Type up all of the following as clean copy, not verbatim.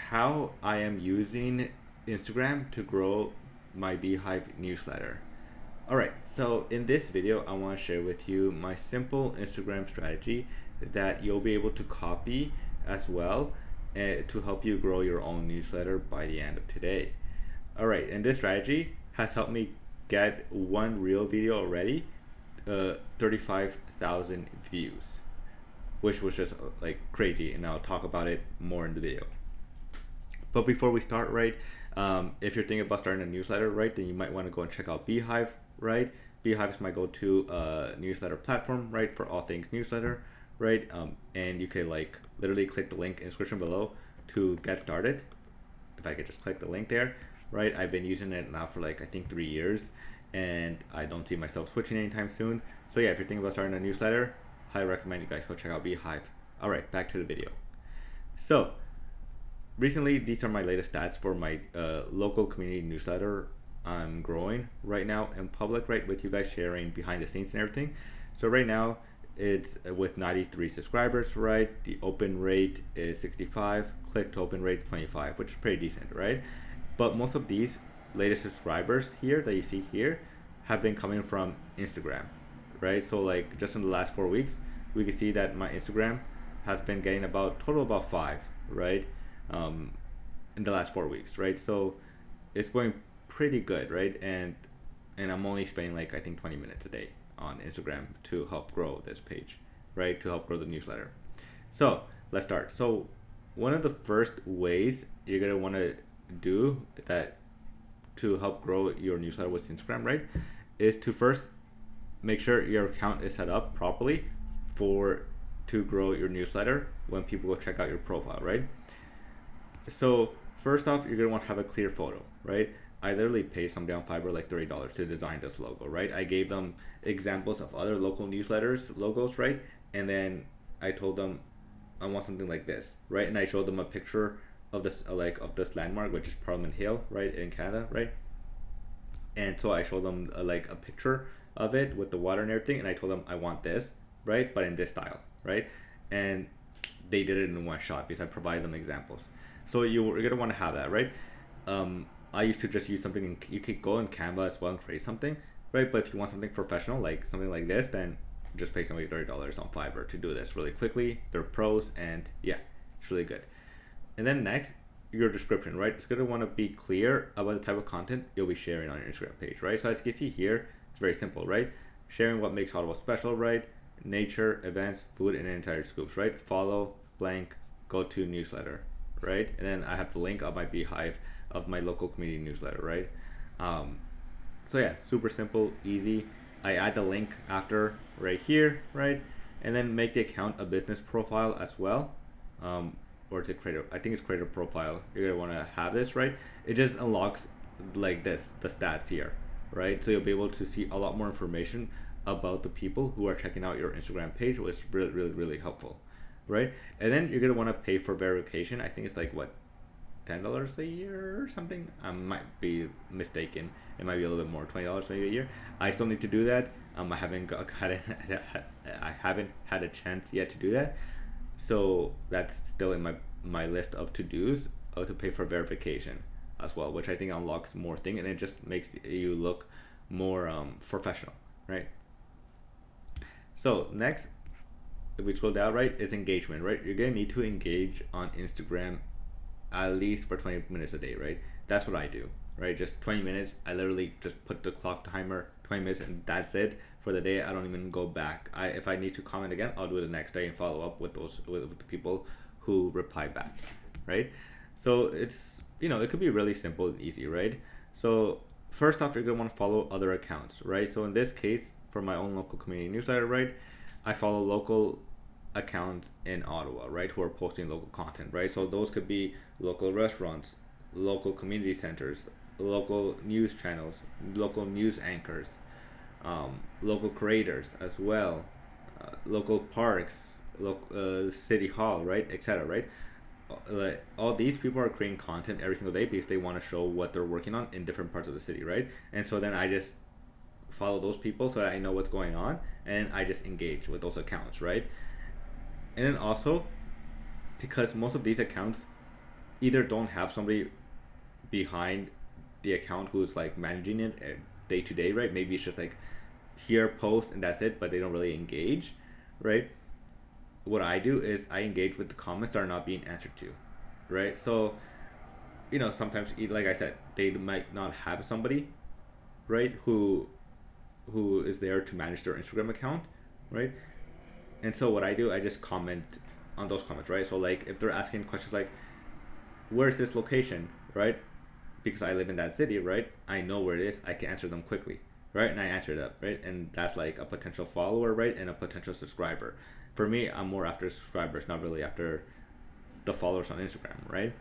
how I am using Instagram to grow my Beehive newsletter. Alright, so in this video, I want to share with you my simple Instagram strategy that you'll be able to copy as well to help you grow your own newsletter by the end of today. Alright, and this strategy has helped me get one real video already, 35,000 views, which was just like crazy, and I'll talk about it more in the video. But before we start, right, if you're thinking about starting a newsletter, right, then you might want to go and check out Beehiiv, right? Beehiiv is my go-to newsletter platform, right, for all things newsletter, right? And you can like literally click the link in the description below to get started. If I could just click the link there, right? I've been using it now for like I think 3 years, and I don't see myself switching anytime soon. So yeah, if you're thinking about starting a newsletter, highly recommend you guys go check out Beehiiv. All right, back to the video. So recently, these are my latest stats for my local community newsletter I'm growing right now in public, right, with you guys sharing behind the scenes and everything. So right now, it's with 93 subscribers, right? The open rate is 65, click to open rate is 25, which is pretty decent, right? But most of these latest subscribers here that you see here have been coming from Instagram, right? So like just in the last 4 weeks, we can see that my Instagram has been getting about 5, right? In the last 4 weeks, right? So it's going pretty good, right? And I'm only spending like I think 20 minutes a day on Instagram to help grow this page, right? To help grow the newsletter. So let's start. So one of the first ways you're gonna want to do that to help grow your newsletter with Instagram, right, is to first make sure your account is set up properly to grow your newsletter when people go check out your profile, right? So first off, you're gonna want to have a clear photo, right? I literally paid somebody on Fiverr like $30 to design this logo, right? I gave them examples of other local newsletters logos, right? And then I told them I want something like this, right? And I showed them a picture of this of this landmark, which is Parliament Hill, right, in Canada, right? And so I showed them like a picture of it with the water and everything, and I told them I want this, right, but in this style, right? And they did it in one shot because I provided them examples. So you're gonna want to have that, right? I used to just use something. You could go in Canva as well and create something, right? But if you want something professional, like something like this, then just pay somebody $30 on Fiverr to do this really quickly. They're pros, and yeah, it's really good. And then next, your description, right? It's gonna want to be clear about the type of content you'll be sharing on your Instagram page, right? So as you can see here, it's very simple, right? Sharing what makes Ottawa special, right? Nature, events, food, and entire scoops, right? Follow blank, go to newsletter, right? And then I have the link of my Beehiiv of my local community newsletter, right? So yeah, super simple, easy. I add the link after right here, right? And then make the account a business profile as well. Or is it creator? I think it's creator profile. You're gonna want to have this, right? It just unlocks like this, the stats here, right? So you'll be able to see a lot more information about the people who are checking out your Instagram page, which is really, really, really helpful, right? And then you're gonna want to pay for verification. I think it's like what, $10 a year or something. I might be mistaken. It might be a little bit more, $20 maybe a year. I still need to do that. I haven't had a chance yet to do that. So that's still in my list of to-dos to pay for verification as well, which I think unlocks more thing, and it just makes you look more professional, right? So next, if we scroll down, right, is engagement, right? You're gonna need to engage on Instagram at least for 20 minutes a day, right? That's what I do, right? Just 20 minutes. I literally just put the clock timer 20 minutes, and that's it for the day. I don't even go back. If I need to comment again, I'll do it the next day and follow up with with the people who reply back, right? So it's, it could be really simple and easy, right? So first off, you're gonna want to follow other accounts, right? So in this case, for my own local community newsletter, right, I follow local accounts in Ottawa, right, who are posting local content, right? So those could be local restaurants, local community centers, local news channels, local news anchors, local creators as well, local parks, city hall, right, etc., right? All these people are creating content every single day because they want to show what they're working on in different parts of the city, right? And so then I just follow those people so that I know what's going on, and I just engage with those accounts, right? And then also, because most of these accounts either don't have somebody behind the account who's like managing it day to day, right? Maybe it's just like here post and that's it, but they don't really engage, right? What I do is I engage with the comments that are not being answered to, right? So sometimes, like I said, they might not have somebody, right, who is there to manage their Instagram account, right? And so what I do, I just comment on those comments, right? So like if they're asking questions like, where's this location, right? Because I live in that city, right? I know where it is. I can answer them quickly, right? And I answer that, right? And that's like a potential follower, right? And a potential subscriber. For me, I'm more after subscribers, not really after the followers on Instagram, right?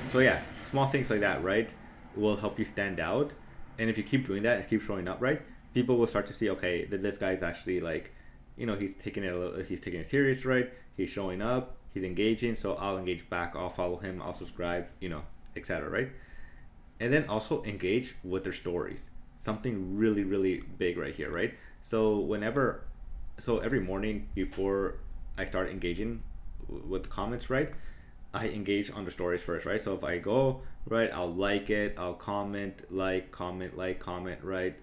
So yeah, small things like that, right, will help you stand out. And if you keep doing that and keep showing up, right, people will start to see, okay, that this guy's actually like, he's taking it serious, right? He's showing up, he's engaging, so I'll engage back, I'll follow him, I'll subscribe, etc. Right? And then also engage with their stories. Something really, really big right here, right? So every morning before I start engaging with the comments, right, I engage on the stories first, right? So if I go, right, I'll like it, I'll comment, comment, right?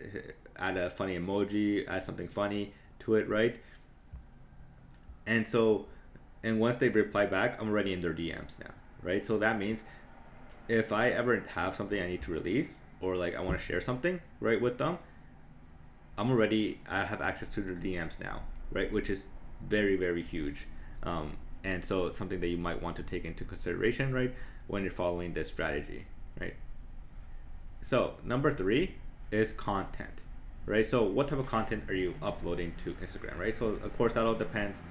Add a funny emoji, add something funny to it, right? And so, and once they reply back, I'm already in their DMs now, right? So that means if I ever have something I need to release or like I want to share something, right, with them, I have access to their DMs now, right? Which is very, very huge. And so it's something that you might want to take into consideration, right, when you're following this strategy, right? So number 3 is content, right? So what type of content are you uploading to Instagram, right? So of course that all depends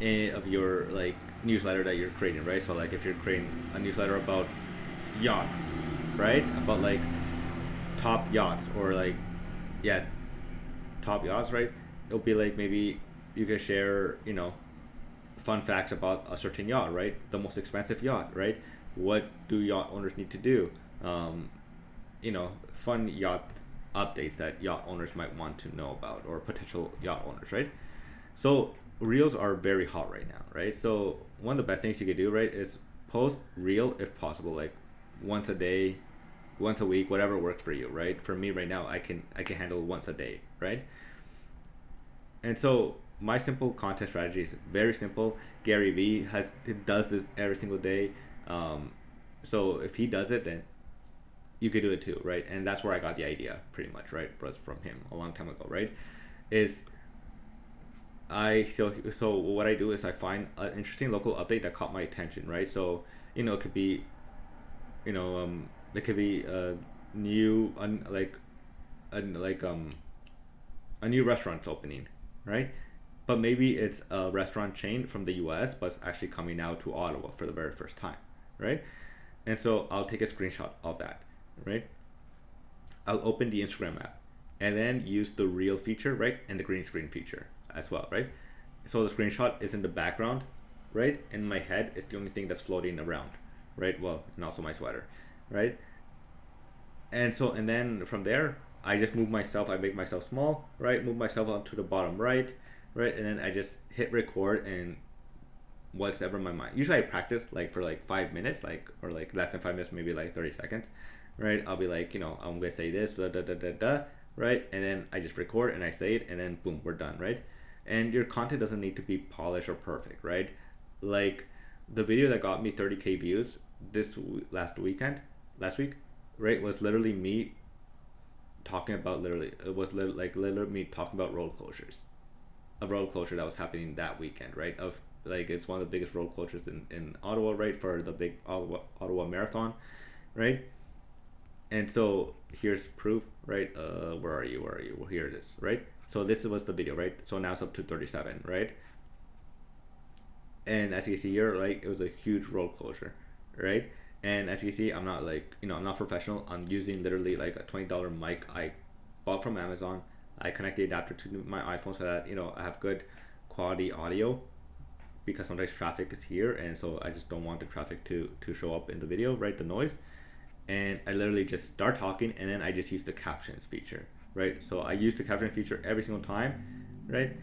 of your like newsletter that you're creating, right? So like if you're creating a newsletter about yachts, right, about like top yachts or like top yachts, right, it'll be like maybe you can share fun facts about a certain yacht, right? The most expensive yacht, right? What do yacht owners need to do? Fun yacht updates that yacht owners might want to know about, or potential yacht owners, right? So reels are very hot right now, right? So one of the best things you could do, right, is post reel if possible, like once a day, once a week, whatever works for you, right? For me right now, I can handle once a day, right? And so my simple content strategy is very simple. Gary Vee does this every single day. So if he does it, then you could do it too, right? And that's where I got the idea, pretty much, right? Was from him a long time ago, right? Is so what I do is I find an interesting local update that caught my attention, right? So it could be, it could be a new a new restaurant opening, right? But maybe it's a restaurant chain from the US, but it's actually coming out to Ottawa for the very first time, right? And so I'll take a screenshot of that, right? I'll open the Instagram app and then use the reel feature, right? And the green screen feature as well, right? So the screenshot is in the background, right? And my head is the only thing that's floating around, right? Well, and also my sweater, right? And then from there, I just I make myself small, right? Move myself onto the bottom right, right? And then I just hit record and what's ever in my mind. Usually I practice like for like 5 minutes, or like less than 5 minutes, maybe like 30 seconds, right? I'll be like, I'm gonna say this, right? And then I just record and I say it, and then boom, we're done, right? And your content doesn't need to be polished or perfect, right? Like the video that got me 30K views last week, right, was literally me talking about literally me talking about road closures, a road closure that was happening that weekend, right? Of like it's one of the biggest road closures in Ottawa, right, for the big Ottawa marathon, right? And so here's proof, right? Where are you? Well, here it is, right? So this was the video, right? So now it's up to 37, right? And as you can see here, right, it was a huge road closure, right? And as you can see, I'm not I'm not professional. I'm using literally like a $20 mic I bought from Amazon. I connect the adapter to my iPhone so that I have good quality audio, because sometimes traffic is here, and so I just don't want the traffic to show up in the video, right? The noise. And I literally just start talking, and then I just use the captions feature, right? So I use the caption feature every single time, right?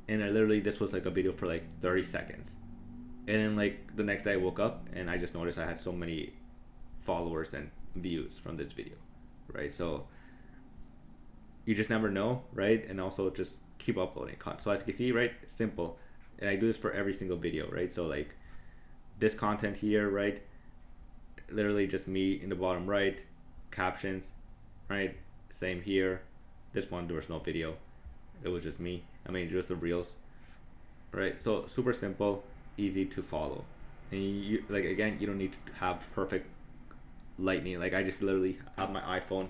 And this was like a video for like 30 seconds, And then like the next day I woke up and I just noticed I had so many followers and views from this video, right? So you just never know, right? And also just keep uploading content. So as you can see, right, simple. And I do this for every single video, right? So like this content here, right, literally just me in the bottom right, captions, right, same here. This one there was no video, it was just me, I mean just the reels, right? So super simple, easy to follow. And you like, again, you don't need to have perfect lightning. Like I just literally have my iPhone,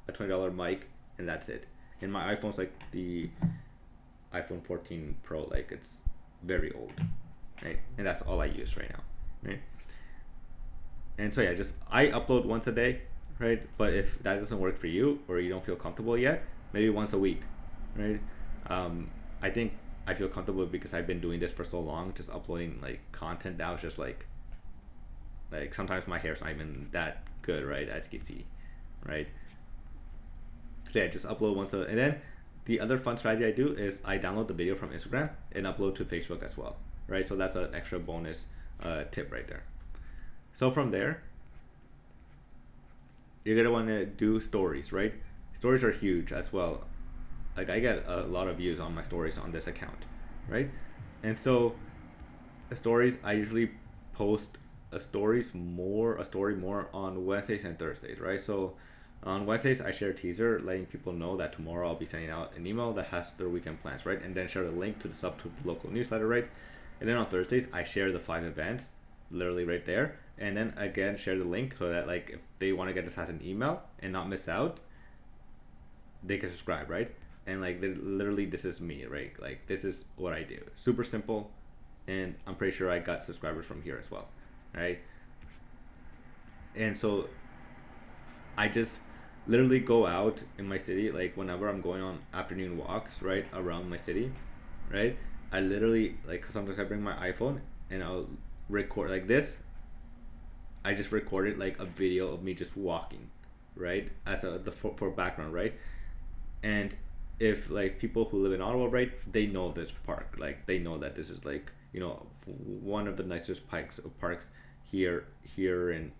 a $20 mic, and that's it. And my iPhone's like the iPhone 14 Pro, like it's very old, right? And that's all I use right now, right? And so yeah, just I upload once a day, right? But if that doesn't work for you or you don't feel comfortable yet, maybe once a week, right? I think I feel comfortable because I've been doing this for so long, just uploading like content now. It's just like sometimes my hair's not even that good, right? As you can see, right? So yeah, just upload once and then the other fun strategy I do is I download the video from Instagram and upload to Facebook as well, right? So that's an extra bonus tip right there. So from there, you're gonna want to do stories, right? Stories are huge as well. Like I get a lot of views on my stories on this account, right? And so the stories, I usually post a story more on Wednesdays and Thursdays, right? So on Wednesdays I share a teaser letting people know that tomorrow I'll be sending out an email that has their weekend plans, right? And then share the link to the sub to the local newsletter, right? And then on Thursdays I share the 5 events literally right there, and then again share the link so that like if they want to get this as an email and not miss out, they can subscribe, right? And like literally this is me, right? Like this is what I do, super simple. And I'm pretty sure I got subscribers from here as well, right? And so I just literally go out in my city, like whenever I'm going on afternoon walks, right, around my city, right? I literally, like, sometimes I bring my iPhone and I'll record like this. I just recorded like a video of me just walking, right, as for background, right? And if like people who live in Ottawa, right, they know this park, like they know that this is like, you know, one of the nicest parks here in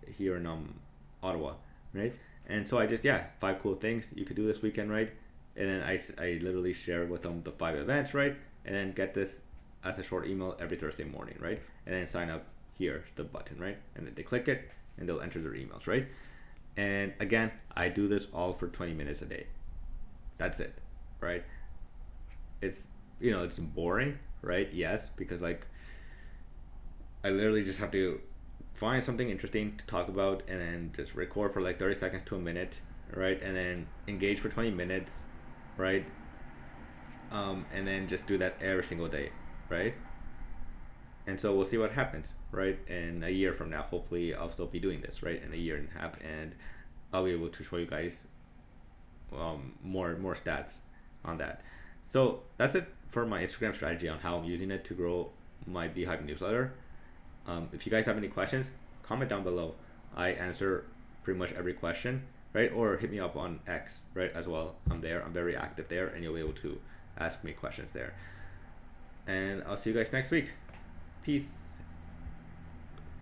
Ottawa, right? And so I just, yeah, 5 cool things you could do this weekend, right? And then I literally share with them the 5 events, right? And then get this as a short email every Thursday morning, right? And then sign up here, the button, right? And then they click it and they'll enter their emails, right? And again, I do this all for 20 minutes a day. That's it, right? It's, you know, it's boring, right? Yes, because like I literally just have to find something interesting to talk about and then just record for like 30 seconds to a minute, right? And then engage for 20 minutes, right? And then just do that every single day, right? And so we'll see what happens, right? In a year from now, hopefully I'll still be doing this, right? In a year and a half, and I'll be able to show you guys more stats on that. So that's it for my Instagram strategy on how I'm using it to grow my beehiiv newsletter. If you guys have any questions, comment down below. I answer pretty much every question, right? Or hit me up on X, right, as well. I'm there, I'm very active there, and you'll be able to ask me questions there. And I'll see you guys next week. Peace.